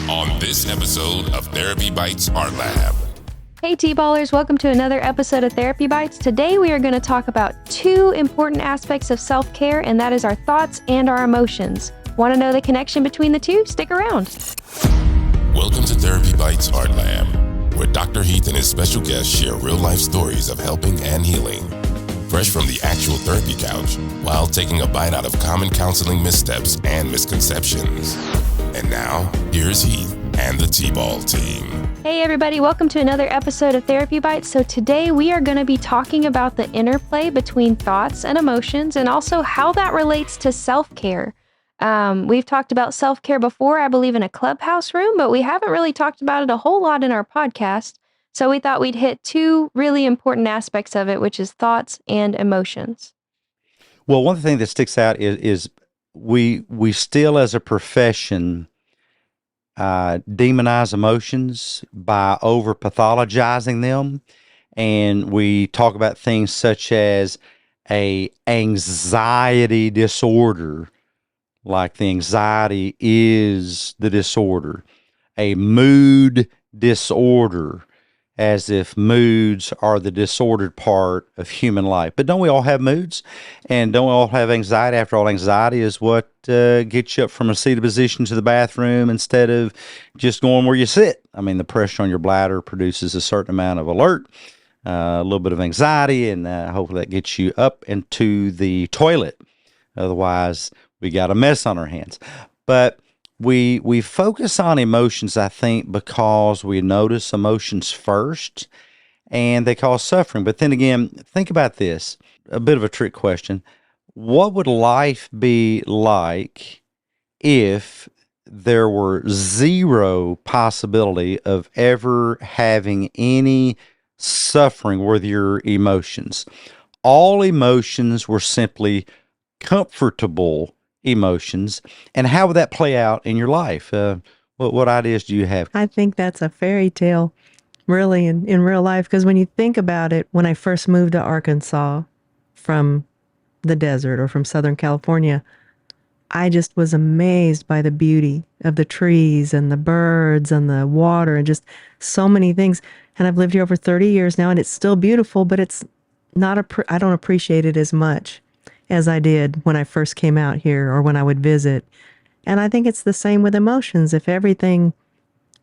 on this episode of Therapy Bites Art Lab. Hey T-Ballers, welcome to another episode of Therapy Bites. Today we are going to talk about two important aspects of self-care, and that is our thoughts and our emotions. Want to know the connection between the two? Stick around. Welcome to Therapy Bites Art Lab, where Dr. Heath and his special guests share real-life stories of helping and healing, fresh from the actual therapy couch, while taking a bite out of common counseling missteps and misconceptions. And now, here's Heath and the TBAL Team. Hey everybody, welcome to another episode of Therapy Bites. So today we are going to be talking about the interplay between thoughts and emotions, and also how that relates to self-care. We've talked about self-care before, I believe, in a clubhouse room, but we haven't really talked about it a whole lot in our podcast. So we thought we'd hit two really important aspects of it, which is thoughts and emotions. Well, one thing that sticks out is we still, as a profession, demonize emotions by over pathologizing them, and we talk about things such as a anxiety disorder, like the anxiety is the disorder, a mood disorder, as if moods are the disordered part of human life. But don't we all have moods? And don't we all have anxiety? After all, anxiety is what gets you up from a seated position to the bathroom instead of just going where you sit. I mean, the pressure on your bladder produces a certain amount of alert, a little bit of anxiety, and hopefully that gets you up into the toilet. Otherwise, we got a mess on our hands. But we focus on emotions, I think, because we notice emotions first, and they cause suffering. But then again, think about this, a bit of a trick question. What would life be like if there were zero possibility of ever having any suffering with your emotions? All emotions were simply comfortable emotions. And how would that play out in your life? What ideas do you have? I think that's a fairy tale, really, in real life. Because when you think about it, when I first moved to Arkansas from the desert or from Southern California, I just was amazed by the beauty of the trees and the birds and the water and just so many things. And I've lived here over 30 years now, and it's still beautiful, but it's not, I don't appreciate it as much as I did when I first came out here or when I would visit. And I think it's the same with emotions. If everything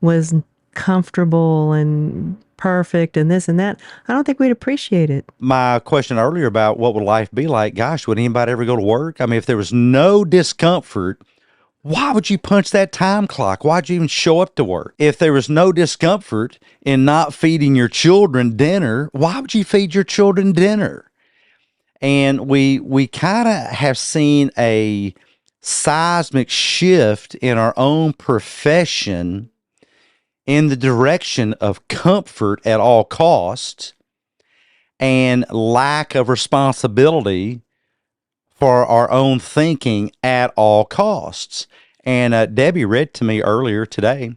was comfortable and perfect and this and that, I don't think we'd appreciate it. My question earlier about what would life be like, gosh, would anybody ever go to work? I mean, if there was no discomfort, why would you punch that time clock? Why'd you even show up to work? If there was no discomfort in not feeding your children dinner, why would you feed your children dinner? And we kind of have seen a seismic shift in our own profession in the direction of comfort at all costs and lack of responsibility for our own thinking at all costs. And Debbie read to me earlier today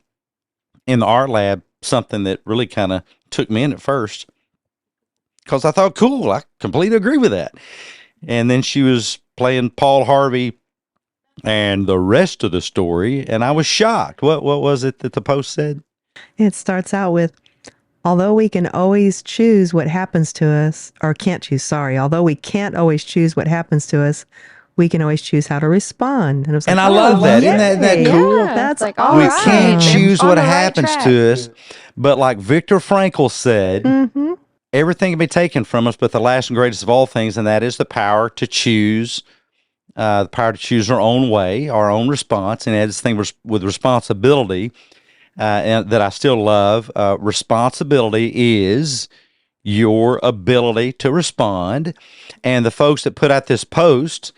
in the art lab something that really kind of took me in at first, because I thought, cool, I completely agree with that. And then she was playing Paul Harvey and the rest of the story, and I was shocked. What was it that the post said? It starts out with, although we can always choose what happens to us, or can't choose, sorry, although we can't always choose what happens to us, we can always choose how to respond. And, it was like, I love that. Yay. Isn't that cool? Yeah, That's like, awesome. We can't choose On what the right happens track. to us, but like Viktor Frankl said, Mm-hmm. everything can be taken from us, but the last and greatest of all things, and that is the power to choose, our own way, our own response. And that's the thing with responsibility, and that I still love. Responsibility is your ability to respond. And the folks that put out this post,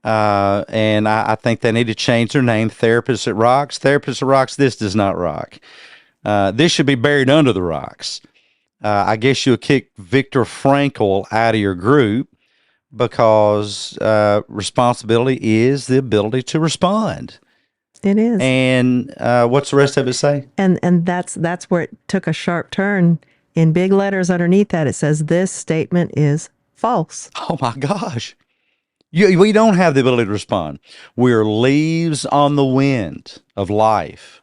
and I think they need to change their name, Therapists That Rocks. Therapists That Rocks, this does not rock. This should be buried under the rocks. I guess you'll kick Viktor Frankl out of your group, because responsibility is the ability to respond. It is. And what's the rest of it say? And that's where it took a sharp turn. In big letters underneath that, it says, this statement is false. Oh my gosh. We don't have the ability to respond. We're leaves on the wind of life.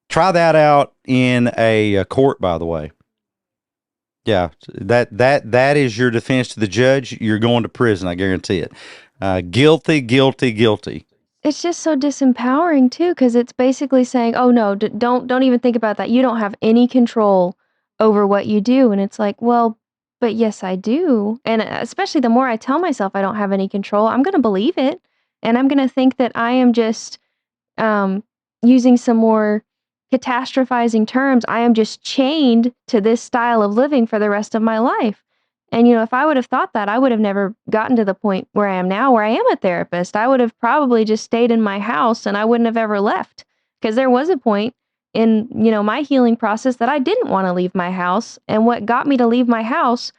Try that out in a court, by the way. Yeah, that is your defense to the judge. You're going to prison, I guarantee it. Guilty, guilty, guilty. It's just so disempowering too, because it's basically saying, "Oh no, don't even think about that. You don't have any control over what you do." And it's like, well, but yes, I do. And especially the more I tell myself I don't have any control, I'm going to believe it, and I'm going to think that I am just using some more catastrophizing terms. I am just chained to this style of living for the rest of my life. And, if I would have thought that, I would have never gotten to the point where I am now, where I am a therapist. I would have probably just stayed in my house and I wouldn't have ever left. Because there was a point in, my healing process that I didn't want to leave my house. And what got me to leave my house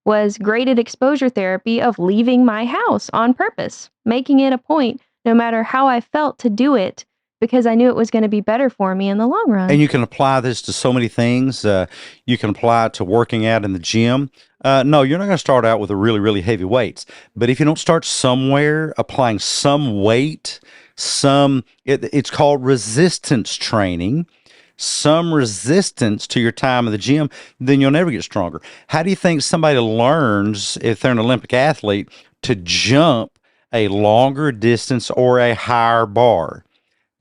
was graded exposure therapy of leaving my house on purpose, making it a point, no matter how I felt, to do it, because I knew it was going to be better for me in the long run. And you can apply this to so many things. You can apply it to working out in the gym. No, you're not going to start out with a really, really heavy weights. But if you don't start somewhere, applying some weight, it's called resistance training, some resistance to your time in the gym, then you'll never get stronger. How do you think somebody learns, if they're an Olympic athlete, to jump a longer distance or a higher bar?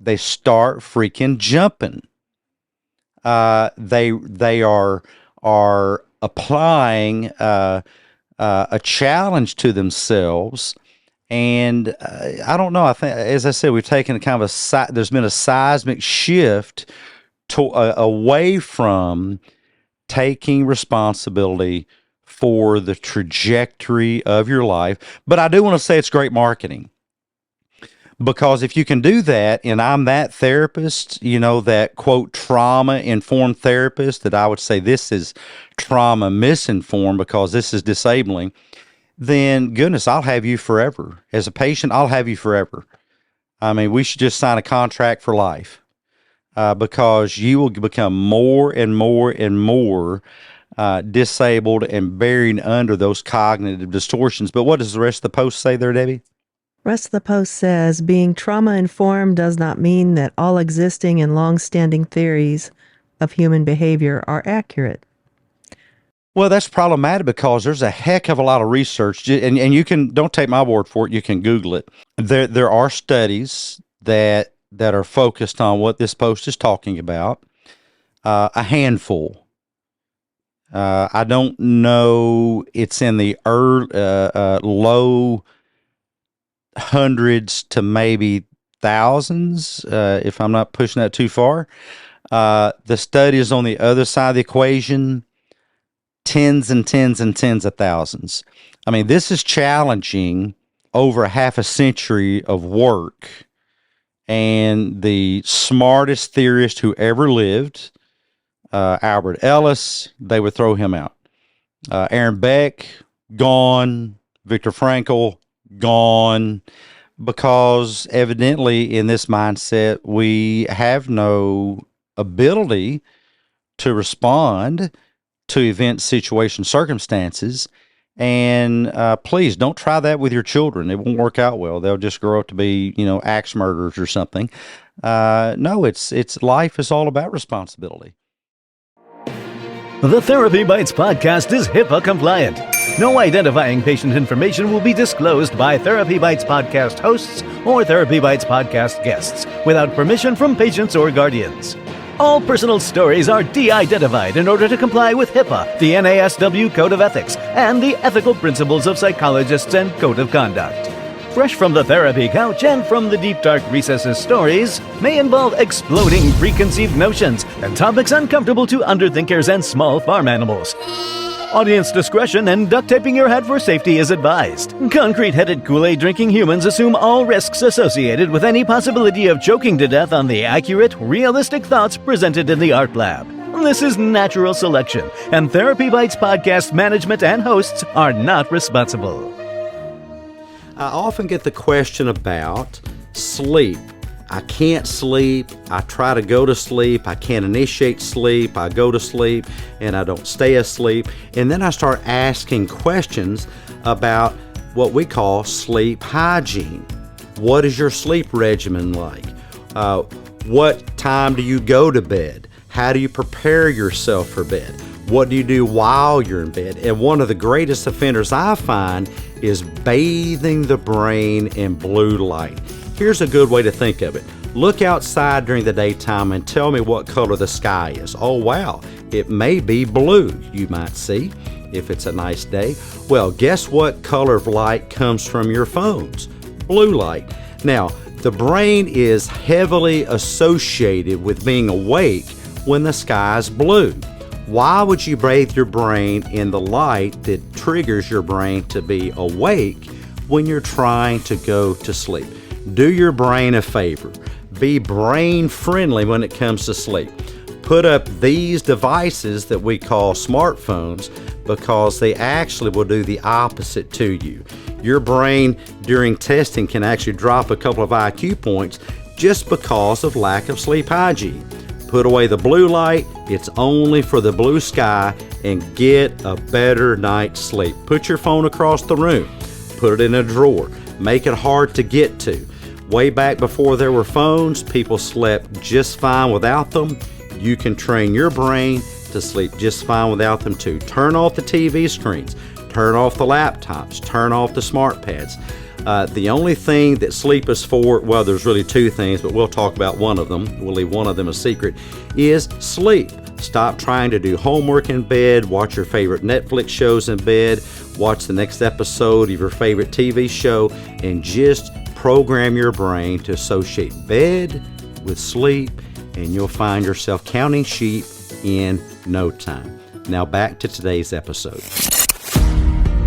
They start freaking jumping. They are applying a challenge to themselves, and I don't know. I think, as I said, we've taken kind of there's been a seismic shift away from taking responsibility for the trajectory of your life. But I do want to say it's great marketing. Because if you can do that, and I'm that therapist, that quote trauma-informed therapist, that I would say this is trauma misinformed because this is disabling, then goodness, I'll have you forever. As a patient, I'll have you forever. I mean, we should just sign a contract for life because you will become more and more and more disabled and buried under those cognitive distortions. But what does the rest of the post say there, Debbie? Rest of the post says, being trauma-informed does not mean that all existing and long-standing theories of human behavior are accurate. Well, that's problematic because there's a heck of a lot of research, and you can, don't take my word for it, you can Google it. There are studies that are focused on what this post is talking about, a handful. I don't know, it's in the low hundreds to maybe thousands, if I'm not pushing that too far. The study is on the other side of the equation, tens and tens and tens of thousands. I mean, this is challenging over a half a century of work, and the smartest theorist who ever lived, Albert Ellis, they would throw him out. Aaron Beck, gone. Viktor Frankl, gone, because evidently in this mindset we have no ability to respond to event, situation, circumstances. And please don't try that with your children. It won't work out well. They'll just grow up to be, axe murderers or something. No, it's life is all about responsibility. The Therapy Bites podcast is HIPAA compliant. No identifying patient information will be disclosed by Therapy Bites podcast hosts or Therapy Bites podcast guests without permission from patients or guardians. All personal stories are de-identified in order to comply with HIPAA, the NASW Code of Ethics, and the ethical principles of psychologists and Code of Conduct. Fresh from the therapy couch and from the deep dark recesses, stories may involve exploding preconceived notions and topics uncomfortable to underthinkers and small farm animals. Audience discretion and duct taping your head for safety is advised. Concrete-headed Kool-Aid drinking humans assume all risks associated with any possibility of choking to death on the accurate, realistic thoughts presented in the art lab. This is natural selection, and Therapy Bites podcast management and hosts are not responsible. I often get the question about sleep. I can't sleep. I try to go to sleep. I can't initiate sleep. I go to sleep and I don't stay asleep. And then I start asking questions about what we call sleep hygiene. What is your sleep regimen like? What time do you go to bed? How do you prepare yourself for bed? What do you do while you're in bed? And one of the greatest offenders I find is bathing the brain in blue light. Here's a good way to think of it. Look outside during the daytime and tell me what color the sky is. Oh, wow, it may be blue, you might see, if it's a nice day. Well, guess what color of light comes from your phones? Blue light. Now, the brain is heavily associated with being awake when the sky is blue. Why would you bathe your brain in the light that triggers your brain to be awake when you're trying to go to sleep? Do your brain a favor. Be brain friendly when it comes to sleep. Put up these devices that we call smartphones because they actually will do the opposite to you. Your brain during testing can actually drop a couple of IQ points just because of lack of sleep hygiene. Put away the blue light, it's only for the blue sky, and get a better night's sleep. Put your phone across the room, put it in a drawer, make it hard to get to. Way back before there were phones, people slept just fine without them. You can train your brain to sleep just fine without them too. Turn off the TV screens, turn off the laptops, turn off the smart pads. The only thing that sleep is for, well, there's really two things, but we'll talk about one of them. We'll leave one of them a secret, is sleep. Stop trying to do homework in bed, watch your favorite Netflix shows in bed, watch the next episode of your favorite TV show, and just program your brain to associate bed with sleep, and you'll find yourself counting sheep in no time. Now back to today's episode.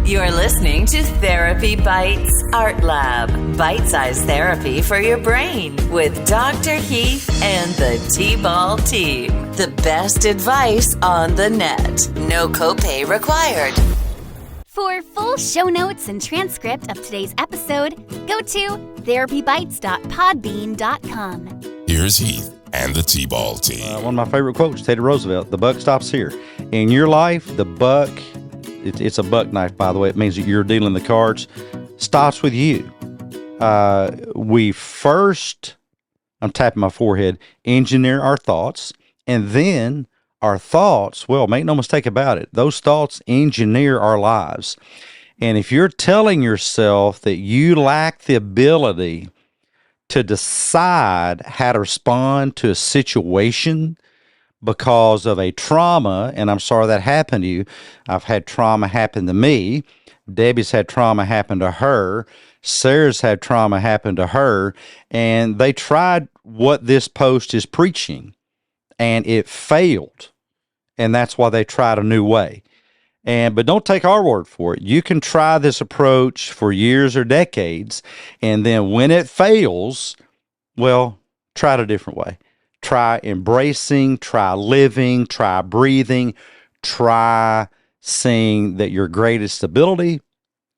You're listening to Therapy Bites Art Lab, bite-sized therapy for your brain with Dr. Heath and the TBAL Team. The best advice on the net. No copay required. For full show notes and transcript of today's episode, go to therapybites.podbean.com. Here's Heath and the TBAL Team. One of my favorite quotes, Teddy Roosevelt, the buck stops here. In your life, the buck, it's a buck knife, by the way. It means that you're dealing the cards, stops with you. We first, I'm tapping my forehead, engineer our thoughts, and then our thoughts, well, make no mistake about it, those thoughts engineer our lives. And if you're telling yourself that you lack the ability to decide how to respond to a situation because of a trauma, and I'm sorry that happened to you. I've had trauma happen to me. Debbie's had trauma happen to her. Sarah's had trauma happen to her. And they tried what this post is preaching, and it failed. And that's why they tried a new way. But don't take our word for it. You can try this approach for years or decades, and then when it fails, well, try it a different way. Try embracing, try living, try breathing, try seeing that your greatest ability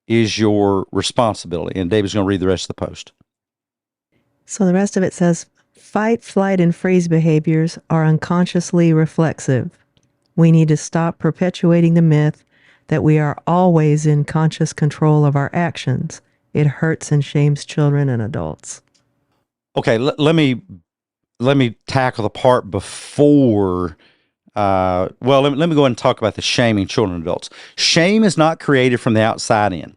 is your responsibility. And David's going to read the rest of the post. So the rest of it says, fight, flight, and freeze behaviors are unconsciously reflexive. We need to stop perpetuating the myth that we are always in conscious control of our actions. It hurts and shames children and adults. Okay, let me tackle the part before. Let me go ahead and talk about the shaming children and adults. Shame is not created from the outside in.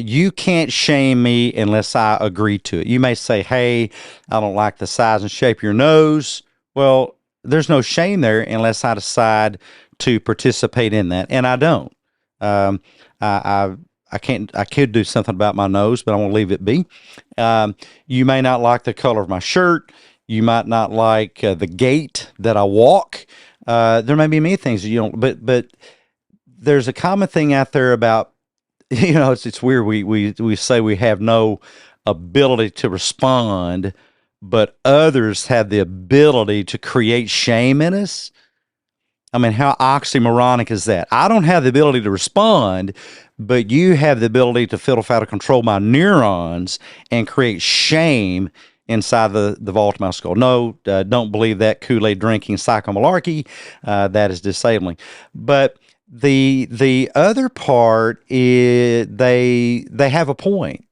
You can't shame me unless I agree to it. You may say, hey, I don't like the size and shape of your nose. Well, there's no shame there unless I decide to participate in that, and I don't. I could do something about my nose, but I won't leave it be. You may not like the color of my shirt. You might not like the gait that I walk. There may be many things that you don't. But there's a common thing out there about, it's weird. We say we have no ability to respond, but others have the ability to create shame in us. I mean, how oxymoronic is that? I don't have the ability to respond, but you have the ability to fiddle faddle control my neurons and create shame inside the vault of my skull. No, don't believe that Kool-Aid drinking psychomalarkey. That is disabling. But the other part is they have a point.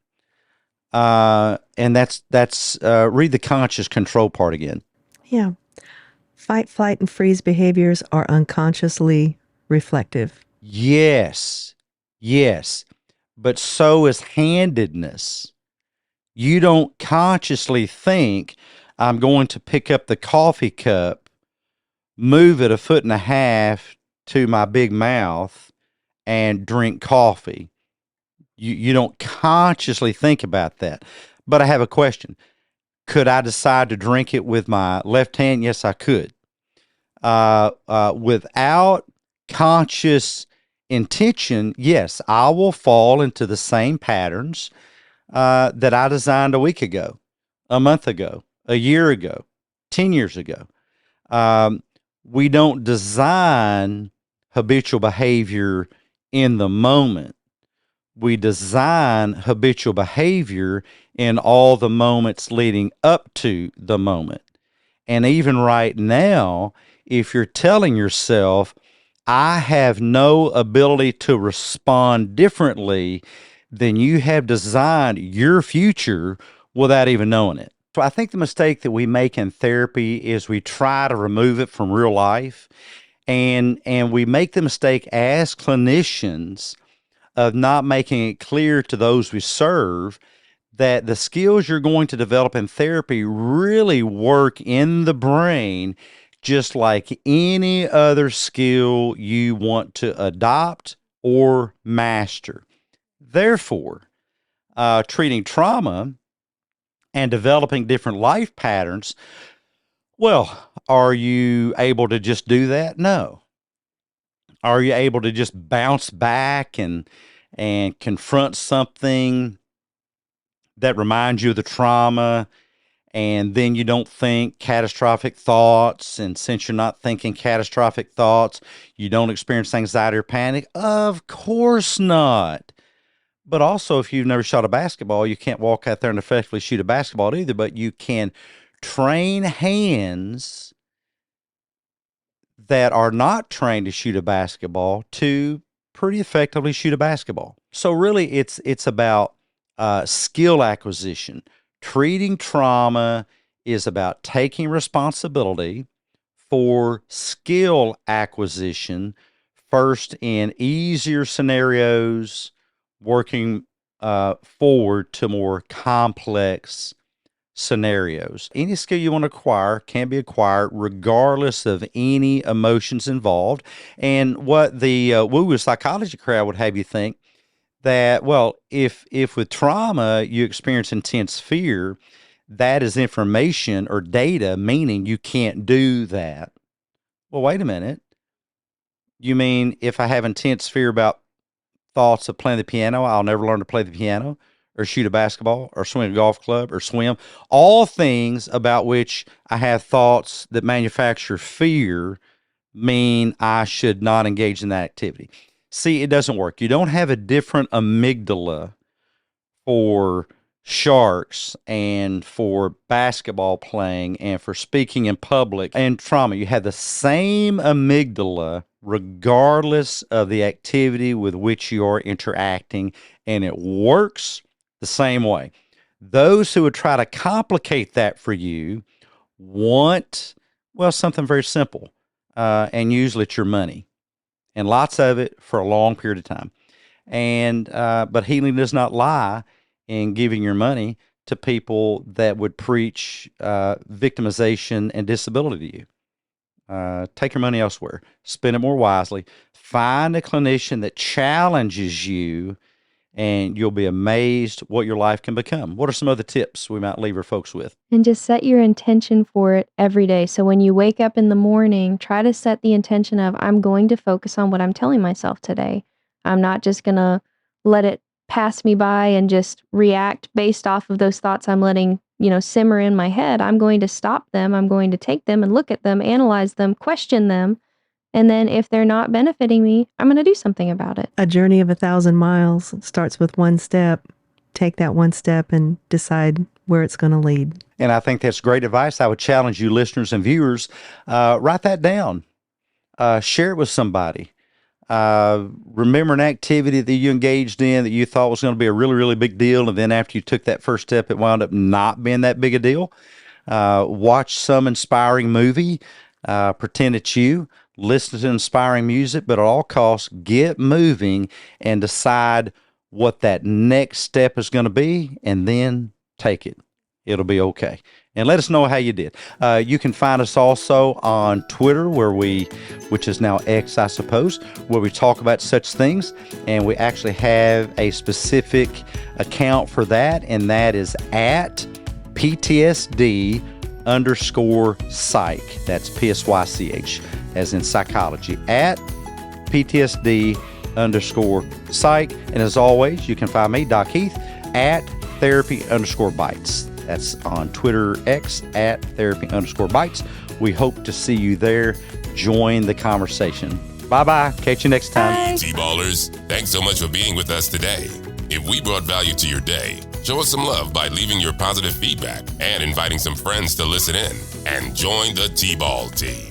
And that's read the conscious control part again. Yeah. Fight, flight, and freeze behaviors are unconsciously reflective. Yes. Yes. But so is handedness. You don't consciously think, I'm going to pick up the coffee cup, move it 1.5 feet to my big mouth, and drink coffee. You don't consciously think about that. But I have a question. Could I decide to drink it with my left hand? Yes, I could. Without conscious intention, yes, I will fall into the same patterns that I designed a week ago, a month ago, a year ago, 10 years ago. We don't design habitual behavior in the moment. We design habitual behavior in all the moments leading up to the moment. And even right now, if you're telling yourself, I have no ability to respond differently, then you have designed your future without even knowing it. So I think the mistake that we make in therapy is we try to remove it from real life. And we make the mistake as clinicians of not making it clear to those we serve that the skills you're going to develop in therapy really work in the brain just like any other skill you want to adopt or master. Therefore, treating trauma and developing different life patterns, well, are you able to just do that? No. Are you able to just bounce back and confront something that reminds you of the trauma, and then you don't think catastrophic thoughts, and since you're not thinking catastrophic thoughts, you don't experience anxiety or panic? Of course not. But also, if you've never shot a basketball, you can't walk out there and effectively shoot a basketball either, but you can train hands that are not trained to shoot a basketball to pretty effectively shoot a basketball. So really, it's about skill acquisition. Treating trauma is about taking responsibility for skill acquisition, first in easier scenarios, working forward to more complex scenarios. Any skill you want to acquire can be acquired regardless of any emotions involved. And what the woo-woo psychology crowd would have you think that, well, if with trauma you experience intense fear, that is information or data, meaning you can't do that. Well, wait a minute. You mean if I have intense fear about thoughts of playing the piano, I'll never learn to play the piano or shoot a basketball or swing a golf club or swim? All things about which I have thoughts that manufacture fear mean I should not engage in that activity. See, it doesn't work. You don't have a different amygdala for sharks and for basketball playing and for speaking in public and trauma. You have the same amygdala regardless of the activity with which you are interacting, and it works the same way. Those who would try to complicate that for you want, well, something very simple, and usually it's your money, and lots of it for a long period of time. And but healing does not lie in giving your money to people that would preach victimization and disability to you. Take your money elsewhere. Spend it more wisely. Find a clinician that challenges you, and you'll be amazed what your life can become. What are some other tips we might leave our folks with? And just set your intention for it every day. So when you wake up in the morning, try to set the intention of, I'm going to focus on what I'm telling myself today. I'm not just going to let it pass me by and just react based off of those thoughts I'm letting, simmer in my head. I'm going to stop them. I'm going to take them and look at them, analyze them, question them. And then if they're not benefiting me, I'm going to do something about it. A journey of 1,000 miles starts with one step. Take that one step and decide where it's going to lead. And I think that's great advice. I would challenge you listeners and viewers, write that down. Share it with somebody. Remember an activity that you engaged in that you thought was going to be a really, really big deal, and then after you took that first step, it wound up not being that big a deal. Watch some inspiring movie, pretend it's you, listen to inspiring music, but at all costs, get moving and decide what that next step is going to be, and then take it. It'll be okay. And let us know how you did. You can find us also on Twitter, which is now X, I suppose, where we talk about such things. And we actually have a specific account for that, and that is at PTSD_psych. That's PSYCH, as in psychology, at PTSD_psych. And as always, you can find me, Doc Heath, at therapy_bites. That's on Twitter X at therapy_bites. We hope to see you there. Join the conversation. Bye-bye. Catch you next time. T-Ballers, thanks so much for being with us today. If we brought value to your day, show us some love by leaving your positive feedback and inviting some friends to listen in and join the T-Ball team.